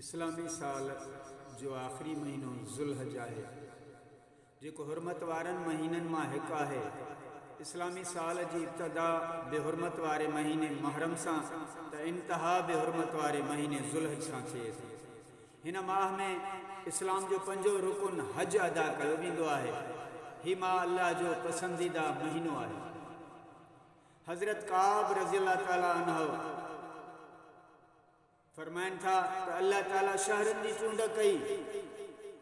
इस्लामी साल जो आख़िरी महीनो ज़ुल्हज आहे जेको हुरमत वारनि महीननि मां हिकु आहे। इस्लामी साल जी इब्तिदा बेहुरमत वारे महीने मुहर्रम सां त इंतहा बेहुरमत वारे महीने ज़ुल्हज सां थिए थी। हिन माह में इस्लाम जो पंजो रुकुन हज अदा कयो वेंदो आहे। ही माह अल्लाह जो पसंदीदा महीनो आहे। हज़रत काब रज़ियल्लाहु ताला अन्हु फरमाइनि था त अल्लाह ताला शहरनि जी चूंड कई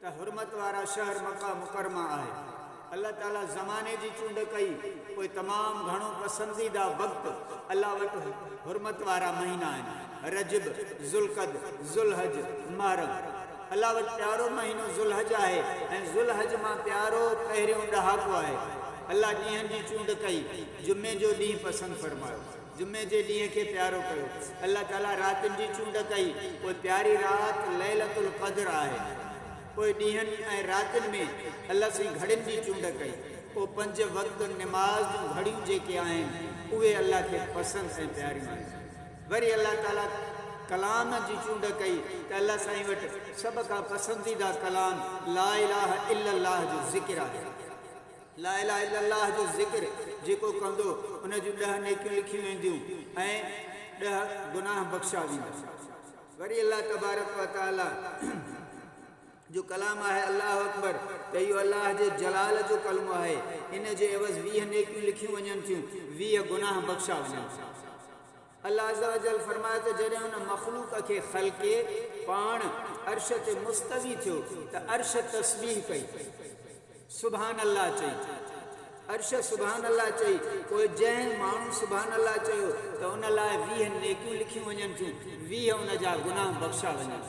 त हुरमत वारा शहर मक्का मुकरमा आहे। अल्लाह ताला ज़माने जी चूंड कई कोई तमामु घणो पसंदीदा वक़्तु अल्लाह वटि हुरमत वारा महीना आहिनि। रजब, ज़ुल्क़द, ज़ुल्हज, मुहर्रम। अल्लाह वटि प्यारो महीनो ज़ुल्हज आहे ऐं ज़ुल्हज मां प्यारो पहिरियों ॾहाको आहे। अल्लाह ॾींहंनि जी चूंड कई, जुमे जो ॾींहुं पसंदि फरमायो, जुमे जे ॾींहं खे प्यारो कयो। अल्लाह ताला रातिनि जी चूंड कई, पोइ प्यारी राति लैलतुल क़द्र आहे। पोइ ॾींहंनि ऐं रातिनि में अल्लाह साईं घड़ियुनि जी चूंड कई। पोइ 5 वक़्त निमाज़ जूं घड़ियूं जेके आहिनि उहे अल्लाह खे पसंदि ऐं प्यारियूं आहिनि। वरी अल्लाह ताला कलाम जी चूंड कई त अल्लाह साईं वटि सभ खां पसंदीदा कलाम ला इलाहा इल्लल्लाह जो ज़िक्र आहे। ला इलाहा इल्लल्लाह जो ज़िक्र जेको कंदो उन जूं 10 नेकियूं लिखियूं वेंदियूं ऐं 10 गुनाह बख़्शा वेंदा। वरी अल्लाह तबारक व तआला जो कलाम आहे अल्लाह अकबर त इहो अल्लाह जे जलाल जो कलमो आहे। इन जे एवज़ 20 नेकियूं लिखियूं वञनि थियूं, 20 गुनाह बख़्शा वञनि। अल्लाह अज़्ज़ा व जल फरमाए त जॾहिं हुन मख़लूक़ खे ख़ल्क़े पाण अर्श ते मुस्तवी थियो त अर्श तस्बीह कई, सुभान अल्लाह चई। अर्श सुभान अल्लाह चई। पोइ जंहिं माण्हू सुभान अल्लाह चयो त उन लाइ 20 नेकियूं लिखियूं वञनि थियूं, 20 उन जा गुनाह बख़्शा वञनि।